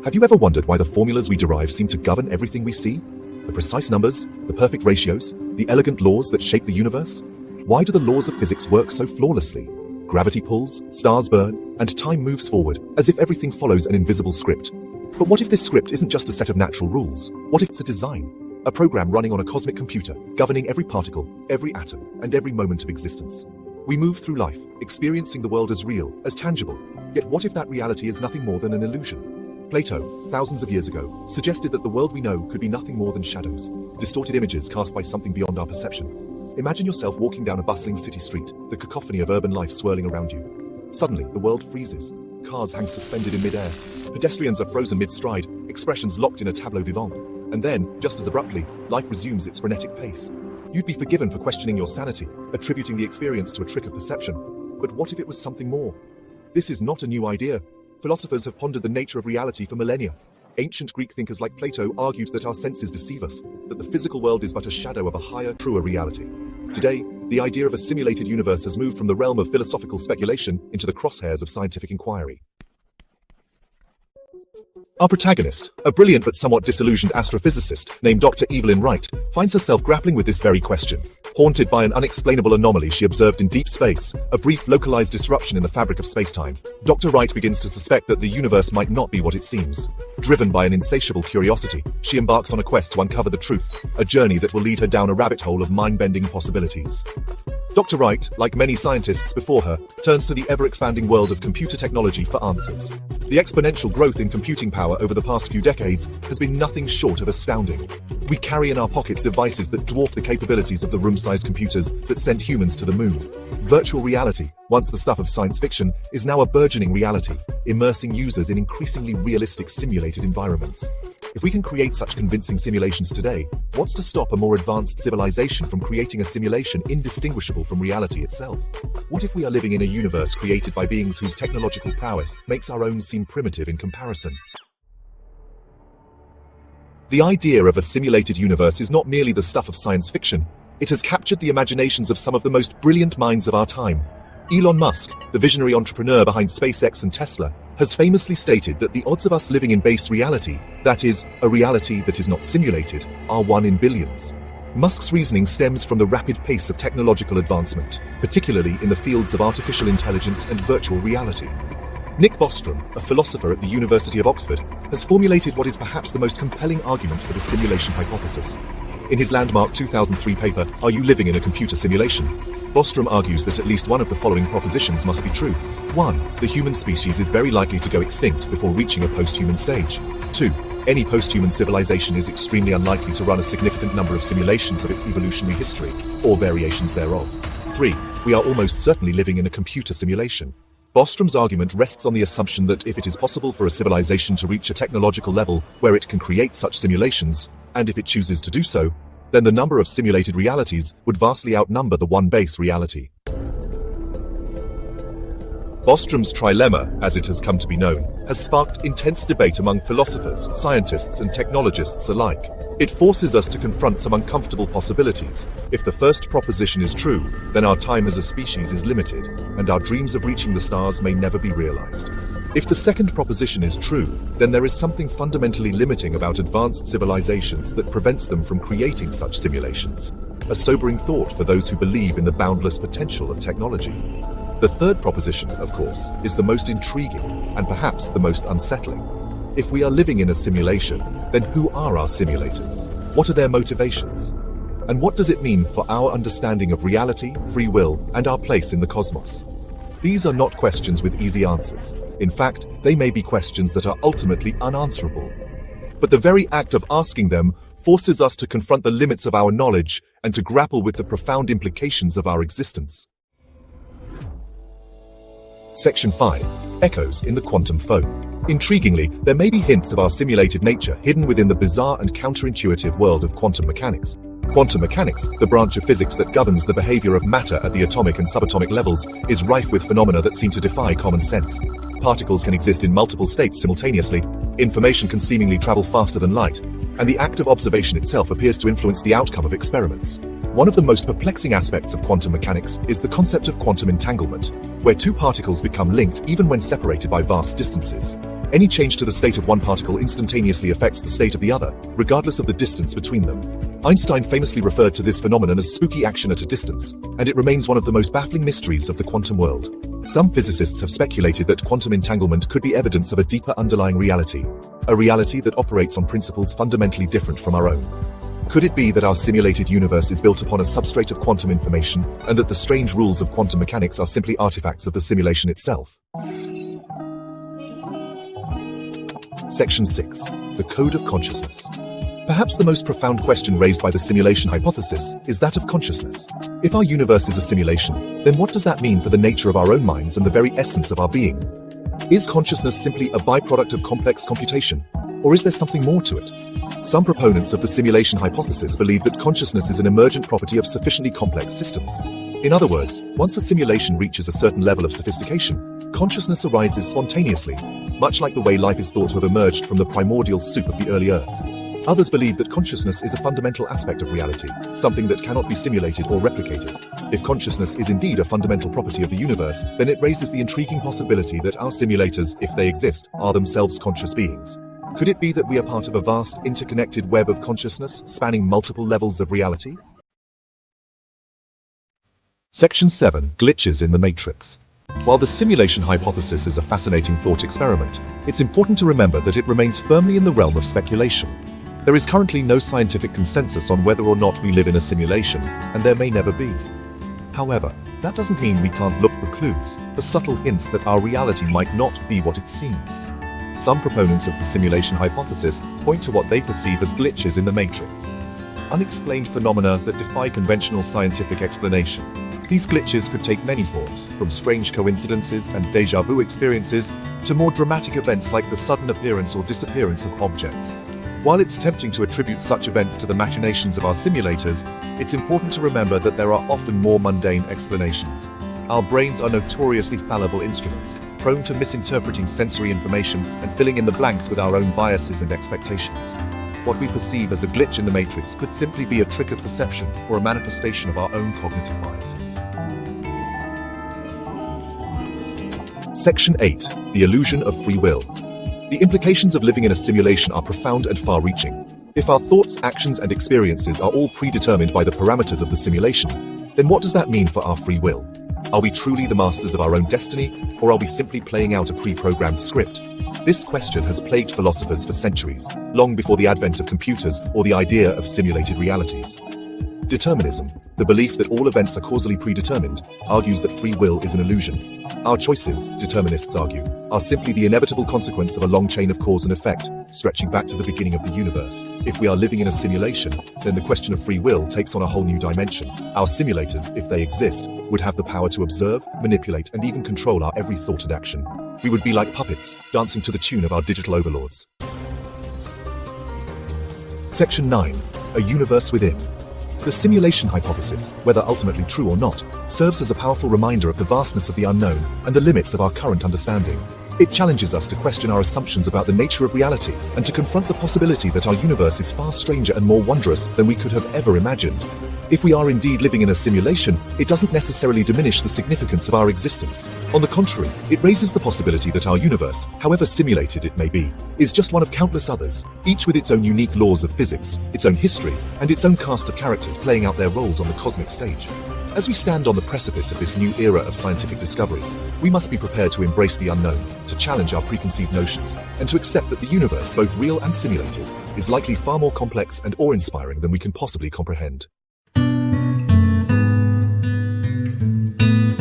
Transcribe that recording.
Have you ever wondered why the formulas we derive seem to govern everything we see? The precise numbers, the perfect ratios, the elegant laws that shape the universe? Why do the laws of physics work so flawlessly? Gravity pulls, stars burn, and time moves forward, as if everything follows an invisible script. But what if this script isn't just a set of natural rules? What if it's a design? A program running on a cosmic computer, governing every particle, every atom, and every moment of existence. We move through life, experiencing the world as real, as tangible. Yet what if that reality is nothing more than an illusion? Plato, thousands of years ago, suggested that the world we know could be nothing more than shadows, distorted images cast by something beyond our perception. Imagine yourself walking down a bustling city street, the cacophony of urban life swirling around you. Suddenly, the world freezes. Cars hang suspended in midair. Pedestrians are frozen mid-stride, expressions locked in a tableau vivant. And then, just as abruptly, life resumes its frenetic pace. You'd be forgiven for questioning your sanity, attributing the experience to a trick of perception. But what if it was something more? This is not a new idea. Philosophers have pondered the nature of reality for millennia. Ancient Greek thinkers like Plato argued that our senses deceive us, that the physical world is but a shadow of a higher, truer reality. Today, the idea of a simulated universe has moved from the realm of philosophical speculation into the crosshairs of scientific inquiry. Our protagonist, a brilliant but somewhat disillusioned astrophysicist named Dr. Evelyn Wright, finds herself grappling with this very question. Haunted by an unexplainable anomaly she observed in deep space, a brief localized disruption in the fabric of space-time, Dr. Wright begins to suspect that the universe might not be what it seems. Driven by an insatiable curiosity, she embarks on a quest to uncover the truth, a journey that will lead her down a rabbit hole of mind-bending possibilities. Dr. Wright, like many scientists before her, turns to the ever-expanding world of computer technology for answers. The exponential growth in computing power over the past few decades has been nothing short of astounding. We carry in our pockets devices that dwarf the capabilities of the room-sized computers that sent humans to the moon. Virtual reality, once the stuff of science fiction, is now a burgeoning reality, immersing users in increasingly realistic simulated environments. If we can create such convincing simulations today, what's to stop a more advanced civilization from creating a simulation indistinguishable from reality itself? What if we are living in a universe created by beings whose technological prowess makes our own seem primitive in comparison? The idea of a simulated universe is not merely the stuff of science fiction. It has captured the imaginations of some of the most brilliant minds of our time. Elon Musk, the visionary entrepreneur behind SpaceX and Tesla, has famously stated that the odds of us living in base reality, that is, a reality that is not simulated, are 1 in billions. Musk's reasoning stems from the rapid pace of technological advancement, particularly in the fields of artificial intelligence and virtual reality. Nick Bostrom, a philosopher at the University of Oxford, has formulated what is perhaps the most compelling argument for the simulation hypothesis. In his landmark 2003 paper, Are You Living in a Computer Simulation?, Bostrom argues that at least one of the following propositions must be true. 1. The human species is very likely to go extinct before reaching a post-human stage. 2. Any post-human civilization is extremely unlikely to run a significant number of simulations of its evolutionary history, or variations thereof. 3. We are almost certainly living in a computer simulation. Bostrom's argument rests on the assumption that if it is possible for a civilization to reach a technological level where it can create such simulations, and if it chooses to do so, then the number of simulated realities would vastly outnumber the one base reality. Bostrom's trilemma, as it has come to be known, has sparked intense debate among philosophers, scientists, and technologists alike. It forces us to confront some uncomfortable possibilities. If the first proposition is true, then our time as a species is limited, and our dreams of reaching the stars may never be realized. If the second proposition is true, then there is something fundamentally limiting about advanced civilizations that prevents them from creating such simulations. A sobering thought for those who believe in the boundless potential of technology. The third proposition, of course, is the most intriguing and perhaps the most unsettling. If we are living in a simulation, then who are our simulators? What are their motivations? And what does it mean for our understanding of reality, free will, and our place in the cosmos? These are not questions with easy answers. In fact, they may be questions that are ultimately unanswerable. But the very act of asking them forces us to confront the limits of our knowledge and to grapple with the profound implications of our existence. Section 5. Echoes in the quantum phone. Intriguingly, there may be hints of our simulated nature hidden within the bizarre and counterintuitive world of quantum mechanics. Quantum mechanics, the branch of physics that governs the behavior of matter at the atomic and subatomic levels, is rife with phenomena that seem to defy common sense. Particles can exist in multiple states simultaneously, information can seemingly travel faster than light, and the act of observation itself appears to influence the outcome of experiments. One of the most perplexing aspects of quantum mechanics is the concept of quantum entanglement, where two particles become linked even when separated by vast distances. Any change to the state of one particle instantaneously affects the state of the other, regardless of the distance between them. Einstein famously referred to this phenomenon as spooky action at a distance, and it remains one of the most baffling mysteries of the quantum world. Some physicists have speculated that quantum entanglement could be evidence of a deeper underlying reality, a reality that operates on principles fundamentally different from our own. Could it be that our simulated universe is built upon a substrate of quantum information, and that the strange rules of quantum mechanics are simply artifacts of the simulation itself? Section 6. The Code of Consciousness. Perhaps the most profound question raised by the simulation hypothesis is that of consciousness. If our universe is a simulation, then what does that mean for the nature of our own minds and the very essence of our being? Is consciousness simply a byproduct of complex computation, or is there something more to it? Some proponents of the simulation hypothesis believe that consciousness is an emergent property of sufficiently complex systems. In other words, once a simulation reaches a certain level of sophistication, consciousness arises spontaneously, much like the way life is thought to have emerged from the primordial soup of the early Earth. Others believe that consciousness is a fundamental aspect of reality, something that cannot be simulated or replicated. If consciousness is indeed a fundamental property of the universe, then it raises the intriguing possibility that our simulators, if they exist, are themselves conscious beings. Could it be that we are part of a vast, interconnected web of consciousness spanning multiple levels of reality? Section 7. Glitches in the Matrix. While the simulation hypothesis is a fascinating thought experiment, it's important to remember that it remains firmly in the realm of speculation. There is currently no scientific consensus on whether or not we live in a simulation, and there may never be. However, that doesn't mean we can't look for clues, for subtle hints that our reality might not be what it seems. Some proponents of the simulation hypothesis point to what they perceive as glitches in the matrix, unexplained phenomena that defy conventional scientific explanation. These glitches could take many forms, from strange coincidences and déjà vu experiences to more dramatic events like the sudden appearance or disappearance of objects. While it's tempting to attribute such events to the machinations of our simulators, it's important to remember that there are often more mundane explanations. Our brains are notoriously fallible instruments, prone to misinterpreting sensory information and filling in the blanks with our own biases and expectations. What we perceive as a glitch in the matrix could simply be a trick of perception or a manifestation of our own cognitive biases. Section 8. The Illusion of Free Will. The implications of living in a simulation are profound and far-reaching. If our thoughts, actions, and experiences are all predetermined by the parameters of the simulation, then what does that mean for our free will? Are we truly the masters of our own destiny, or are we simply playing out a pre-programmed script? This question has plagued philosophers for centuries, long before the advent of computers or the idea of simulated realities. Determinism, the belief that all events are causally predetermined, argues that free will is an illusion. Our choices, determinists argue, are simply the inevitable consequence of a long chain of cause and effect, stretching back to the beginning of the universe. If we are living in a simulation, then the question of free will takes on a whole new dimension. Our simulators, if they exist, would have the power to observe, manipulate, and even control our every thought and action. We would be like puppets, dancing to the tune of our digital overlords. Section 9. A Universe Within. The simulation hypothesis, whether ultimately true or not, serves as a powerful reminder of the vastness of the unknown and the limits of our current understanding. It challenges us to question our assumptions about the nature of reality and to confront the possibility that our universe is far stranger and more wondrous than we could have ever imagined. If we are indeed living in a simulation, it doesn't necessarily diminish the significance of our existence. On the contrary, it raises the possibility that our universe, however simulated it may be, is just one of countless others, each with its own unique laws of physics, its own history, and its own cast of characters playing out their roles on the cosmic stage. As we stand on the precipice of this new era of scientific discovery, we must be prepared to embrace the unknown, to challenge our preconceived notions, and to accept that the universe, both real and simulated, is likely far more complex and awe-inspiring than we can possibly comprehend.